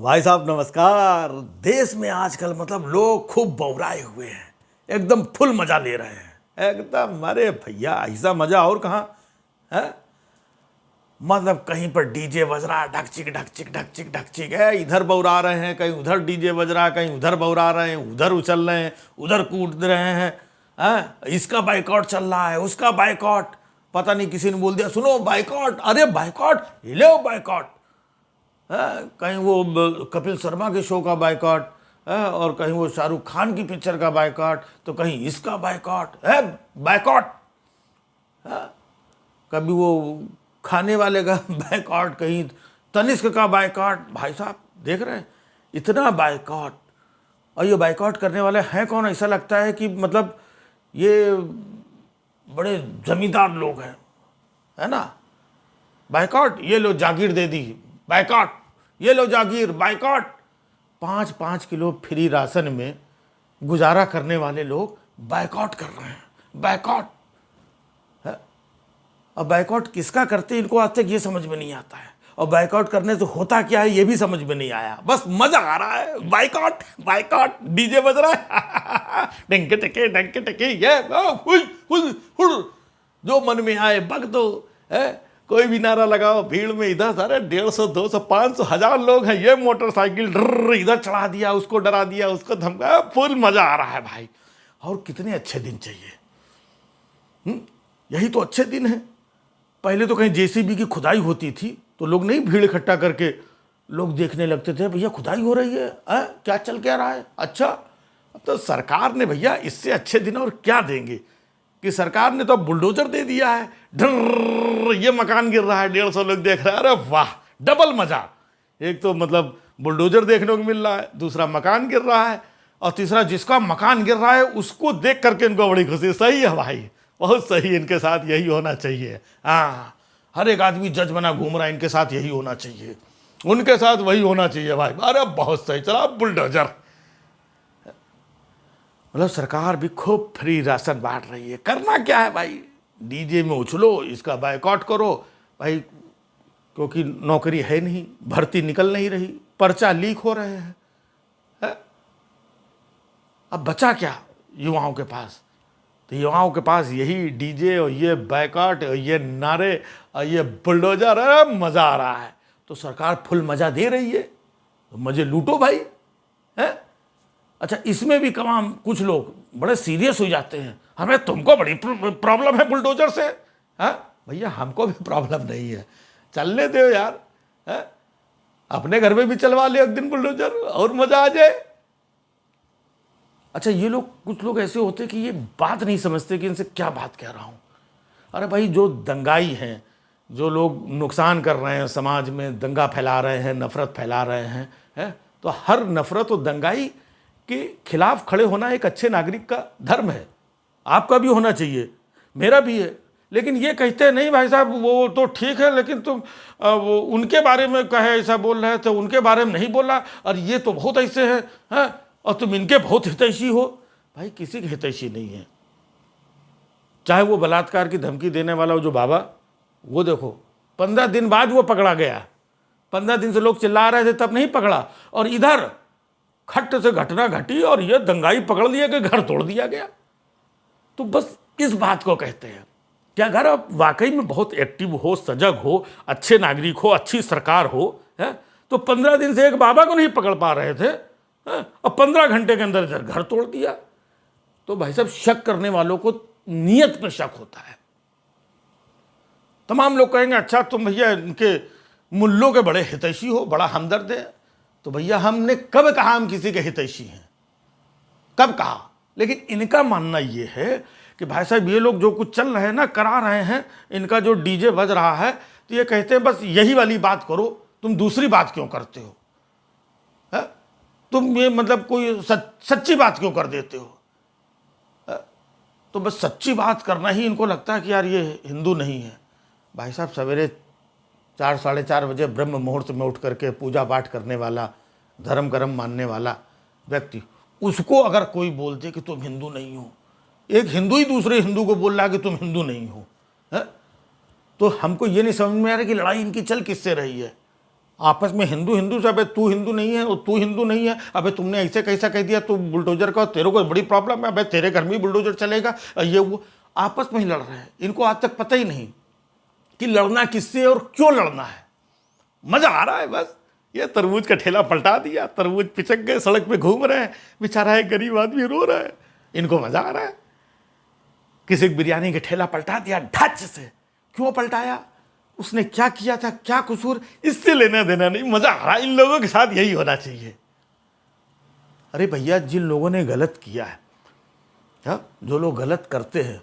भाई साहब नमस्कार। देश में आजकल मतलब लोग खूब बौराए हुए हैं, एकदम फुल मजा ले रहे हैं एकदम। अरे भैया ऐसा मजा और कहाँ है। मतलब कहीं पर डीजे बज रहा, ढकचिक ढकचिक ढकचिक ढकचिक है, इधर बौरा रहे हैं, कहीं उधर डीजे बज रहा है, कहीं उधर बौरा रहे हैं, उधर उछल रहे हैं, उधर कूद रहे हैं। इसका बाइकआउट चल रहा है, उसका बाइकआउट। पता नहीं किसी ने बोल दिया सुनो बाइकआउट, अरे बाइकआउट, हिले बाइकआउट। कहीं वो कपिल शर्मा के शो का बाइकआउट है, और कहीं वो शाहरुख खान की पिक्चर का बाइकआउट, तो कहीं इसका बाइकआउट है, बाइकआउट। कभी वो खाने वाले का बाइकआउट, कहीं तनिष्क का बाइकआउट। भाई साहब देख रहे हैं इतना बाइकआउट। और ये बाइकआउट करने वाले हैं कौन? ऐसा लगता है कि मतलब ये बड़े जमींदार लोग हैं, है ना। बाइकआउट, ये लो जागीर दे दी, बाइकआउट, ये लो जागीर, बाइकआउट। 5-5 किलो फ्री राशन में गुजारा करने वाले लोग बाइकआउट कर रहे हैं, बाइकआउट है। अब बाइकआउट किसका करते इनको आज तक ये समझ में नहीं आता है, और बाइकआउट करने से होता क्या है ये भी समझ में नहीं आया। बस मजा आ रहा है, बाइकआउट बाइकआउट, डीजे बज रहा है डंके टके ये जो मन में आए बक दो है। कोई भी नारा लगाओ, भीड़ में इधर सारे 150, 200, 500, 1000 लोग हैं। ये मोटरसाइकिल डर इधर चढ़ा दिया, उसको डरा दिया, उसको धमकाया, फुल मजा आ रहा है भाई। और कितने अच्छे दिन चाहिए। यही तो अच्छे दिन है। पहले तो कहीं जेसीबी की खुदाई होती थी तो लोग नहीं भीड़ इकट्ठा करके लोग देखने लगते थे, भैया खुदाई हो रही है, क्या चल क्या रहा है। अच्छा, अब तो सरकार ने भैया इससे अच्छे दिन और क्या देंगे कि सरकार ने तो बुलडोजर दे दिया है। ढर्र ये मकान गिर रहा है, 150 लोग देख रहे हैं, अरे वाह डबल मजा। एक तो मतलब बुलडोजर देखने को मिल रहा है, दूसरा मकान गिर रहा है, और तीसरा जिसका मकान गिर रहा है उसको देख करके इनको बड़ी खुशी। सही है भाई, बहुत सही, इनके साथ यही होना चाहिए। हाँ, हर एक आदमी जज बना घूम रहा है, इनके साथ यही होना चाहिए, उनके साथ वही होना चाहिए भाई। अरे बहुत सही चला बुलडोजर। मतलब सरकार भी खूब फ्री राशन बांट रही है। करना क्या है भाई, डीजे में उछलो, इसका बाइकआउट करो भाई, क्योंकि नौकरी है नहीं, भर्ती निकल नहीं रही, पर्चा लीक हो रहे हैं। अब बचा क्या युवाओं के पास? तो युवाओं के पास यही डीजे और ये बाइकआउट और ये नारे और ये बुलडोजर। अरे मजा आ रहा है तो सरकार फुल मजा दे रही है, तो मजे लूटो भाई, है। अच्छा, इसमें भी कमाम कुछ लोग बड़े सीरियस हो जाते हैं, हमें तुमको बड़ी प्रॉब्लम है बुलडोजर से। हाँ भैया, हमको भी प्रॉब्लम नहीं है, चलने दो यार, है? अपने घर में भी चलवा ले एक दिन बुलडोजर और मजा आ जाए। अच्छा, ये लोग कुछ लोग ऐसे होते कि ये बात नहीं समझते कि इनसे क्या बात कह रहा हूँ। अरे भाई, जो दंगाई हैं, जो लोग नुकसान कर रहे हैं समाज में, दंगा फैला रहे हैं, नफरत फैला रहे हैं, है? तो हर नफरत और दंगाई के खिलाफ खड़े होना एक अच्छे नागरिक का धर्म है। आपका भी होना चाहिए, मेरा भी है। लेकिन ये कहते नहीं भाई साहब वो तो ठीक है, लेकिन तुम वो उनके बारे में कहे ऐसा बोल रहे थे, उनके बारे में नहीं बोला, और ये तो बहुत ऐसे हैं, और तुम इनके बहुत हितैषी हो। भाई किसी के हितैषी नहीं है। चाहे वो बलात्कार की धमकी देने वाला जो बाबा, वो देखो 15 दिन बाद वो पकड़ा गया। 15 दिन से लोग चिल्ला रहे थे तब नहीं पकड़ा, और इधर खट से घटना घटी और ये दंगाई पकड़ लिया कि घर तोड़ दिया गया। तो बस इस बात को कहते हैं कि अगर आप वाकई में बहुत एक्टिव हो, सजग हो, अच्छे नागरिक हो, अच्छी सरकार हो, है, तो 15 दिन से एक बाबा को नहीं पकड़ पा रहे थे, और 15 घंटे के अंदर इधर घर तोड़ दिया। तो भाई साहब, शक करने वालों को नियत पे शक होता है। तमाम लोग कहेंगे अच्छा तुम भैया इनके मुल्लों के बड़े हितैषी हो, बड़ा हमदर्द है। तो भैया हमने कब कहा हम किसी के हितैषी हैं? कब कहा? लेकिन इनका मानना ये है कि भाई साहब ये लोग जो कुछ चल रहे हैं ना, करा रहे हैं, इनका जो डीजे बज रहा है, तो ये कहते हैं बस यही वाली बात करो, तुम दूसरी बात क्यों करते हो, है? तुम ये मतलब कोई सच्ची बात क्यों कर देते हो? तो बस सच्ची बात करना ही इनको लगता है कि यार ये हिंदू नहीं है। भाई साहब, सवेरे 4, 4:30 बजे ब्रह्म मुहूर्त में उठ करके पूजा पाठ करने वाला, धर्म कर्म मानने वाला व्यक्ति, उसको अगर कोई बोल दे कि तुम हिंदू नहीं हो, एक हिंदू ही दूसरे हिंदू को बोल रहा है कि तुम हिंदू नहीं हो, है? तो हमको ये नहीं समझ में आ रहा कि लड़ाई इनकी चल किससे रही है। आपस में हिंदू हिंदू से, अबे तू हिंदू नहीं है और तू हिंदू नहीं है, अबे तुमने ऐसे कैसा कह दिया, तू बुलडोजर का, तेरे को बड़ी प्रॉब्लम है, अबे तेरे घर में बुलडोजर चलेगा, ये वो आपस में ही लड़ रहे हैं। इनको आज तक पता ही नहीं कि लड़ना किससे और क्यों लड़ना है। मजा आ रहा है बस। ये तरबूज का ठेला पलटा दिया, तरबूज पिचक गए, सड़क पे घूम रहे हैं, बेचारा एक गरीब आदमी रो रहा है, इनको मजा आ रहा है। किसी बिरयानी के ठेला पलटा दिया ढच से, क्यों पलटाया, उसने क्या किया था, क्या कसूर, इससे लेना देना नहीं, मजा आ रहा है। इन लोगों के साथ यही होना चाहिए। अरे भैया, जिन लोगों ने गलत किया है, जो लोग गलत करते हैं,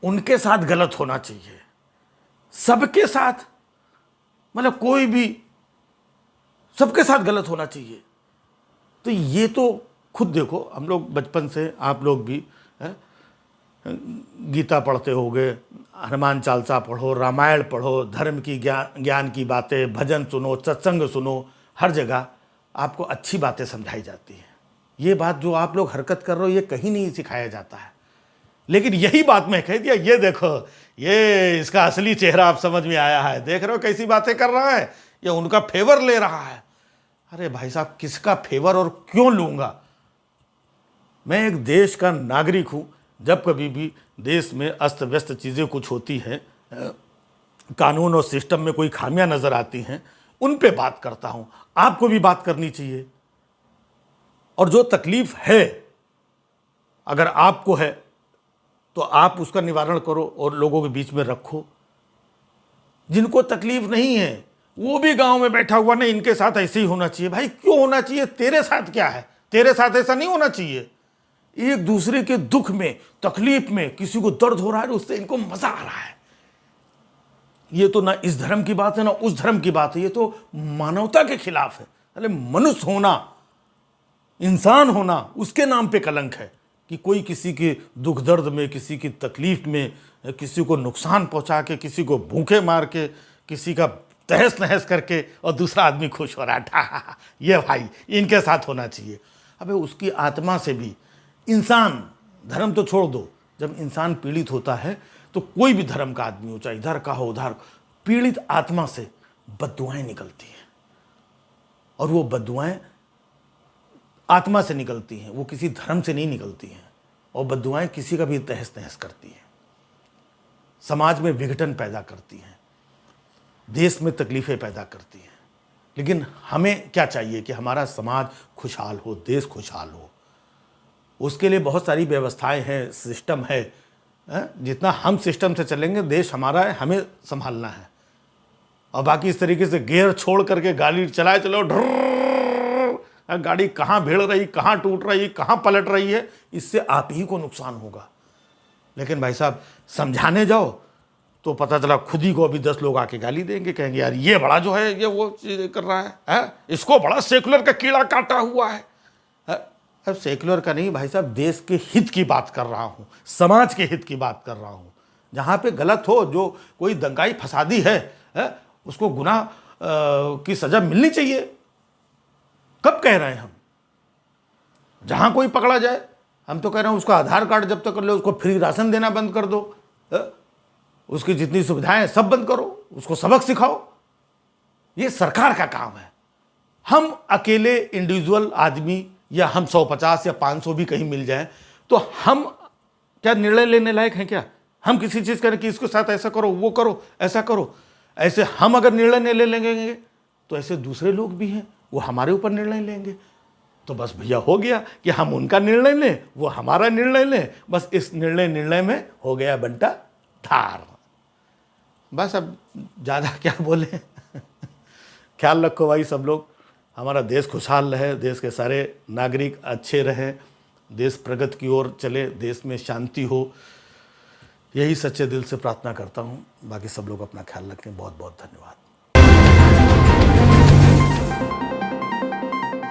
उनके साथ गलत होना चाहिए, सबके साथ, मतलब कोई भी, सबके साथ गलत होना चाहिए। तो ये तो खुद देखो, हम लोग बचपन से, आप लोग भी गीता पढ़ते होगे, हनुमान चालीसा पढ़ो, रामायण पढ़ो, धर्म की ज्ञान की बातें, भजन सुनो, सत्संग सुनो, हर जगह आपको अच्छी बातें समझाई जाती हैं। ये बात जो आप लोग हरकत कर रहे हो, ये कहीं नहीं सिखाया जाता है। लेकिन यही बात मैं कह दिया, ये देखो, ये इसका असली चेहरा आप समझ में आया है, देख रहे हो कैसी बातें कर रहा है, ये उनका फेवर ले रहा है। अरे भाई साहब, किसका फेवर और क्यों लूंगा? मैं एक देश का नागरिक हूं। जब कभी भी देश में अस्त व्यस्त चीज़ें कुछ होती हैं, कानून और सिस्टम में कोई खामियां नज़र आती हैं, उन पे बात करता हूं। आपको भी बात करनी चाहिए। और जो तकलीफ है, अगर आपको है तो आप उसका निवारण करो और लोगों के बीच में रखो। जिनको तकलीफ नहीं है वो भी गांव में बैठा हुआ, नहीं इनके साथ ऐसे ही होना चाहिए। भाई क्यों होना चाहिए? तेरे साथ क्या है? तेरे साथ ऐसा नहीं होना चाहिए। एक दूसरे के दुख में, तकलीफ में, किसी को दर्द हो रहा है, उससे इनको मजा आ रहा है। ये तो ना इस धर्म की बात है ना उस धर्म की बात है, ये तो मानवता के खिलाफ है। अरे मनुष्य होना, इंसान होना, उसके नाम पे कलंक है कि कोई किसी के दुख दर्द में, किसी की तकलीफ में, किसी को नुकसान पहुंचा के, किसी को भूखे मार के, किसी का तहस नहस करके और दूसरा आदमी खुश हो रहा है। ये भाई इनके साथ होना चाहिए। अबे उसकी आत्मा से भी इंसान, धर्म तो छोड़ दो, जब इंसान पीड़ित होता है तो कोई भी धर्म का आदमी हो, चाहे इधर का हो उधर, पीड़ित आत्मा से बद्दुआएं निकलती हैं। और वो बद्दुआएं आत्मा से निकलती हैं, वो किसी धर्म से नहीं निकलती हैं। और बद्दुआएं किसी का भी तहस नहस करती हैं, समाज में विघटन पैदा करती हैं, देश में तकलीफें पैदा करती हैं। लेकिन हमें क्या चाहिए कि हमारा समाज खुशहाल हो, देश खुशहाल हो। उसके लिए बहुत सारी व्यवस्थाएं हैं, सिस्टम है। जितना हम सिस्टम से चलेंगे, देश हमारा है, हमें संभालना है। और बाकी इस तरीके से गियर छोड़ करके गाड़ी चलाए चलो, ढर्र, गाड़ी कहाँ भिड़ रही, कहाँ टूट रही, कहाँ पलट रही है, इससे आप ही को नुकसान होगा। लेकिन भाई साहब, समझाने जाओ तो पता चला खुद ही को अभी 10 लोग आके गाली देंगे, कहेंगे यार ये बड़ा जो है ये वो चीज़ कर रहा है, इसको बड़ा सेकुलर का कीड़ा काटा हुआ है। अब सेकुलर का नहीं भाई साहब, देश के हित की बात कर रहा हूँ, समाज के हित की बात कर रहा हूँ। जहाँ पे गलत हो, जो कोई दंगाई फसादी है, उसको गुनाह की सज़ा मिलनी चाहिए। कब कह रहे हैं हम? जहाँ कोई पकड़ा जाए, हम तो कह रहे हैं उसका आधार कार्ड जब्त कर लो, उसको फ्री राशन देना बंद कर दो, उसकी जितनी सुविधाएं सब बंद करो, उसको सबक सिखाओ। ये सरकार का काम है। हम अकेले इंडिविजुअल आदमी, या हम 150 या 500 भी कहीं मिल जाए तो हम क्या निर्णय लेने लायक हैं क्या? हम किसी चीज़ करें कि इसके साथ ऐसा करो, वो करो, ऐसा करो, ऐसे हम अगर निर्णय नहीं ले लेंगे तो ऐसे दूसरे लोग भी हैं, वो हमारे ऊपर निर्णय लेंगे। तो बस भैया हो गया कि हम उनका निर्णय लें, वो हमारा निर्णय लें, बस इस निर्णय में हो गया बंटा धार। बस अब ज़्यादा क्या बोले। ख्याल रखो भाई सब लोग, हमारा देश खुशहाल रहे, देश के सारे नागरिक अच्छे रहें, देश प्रगति की ओर चले, देश में शांति हो, यही सच्चे दिल से प्रार्थना करता हूँ। बाकी सब लोग अपना ख्याल रखें। बहुत बहुत धन्यवाद।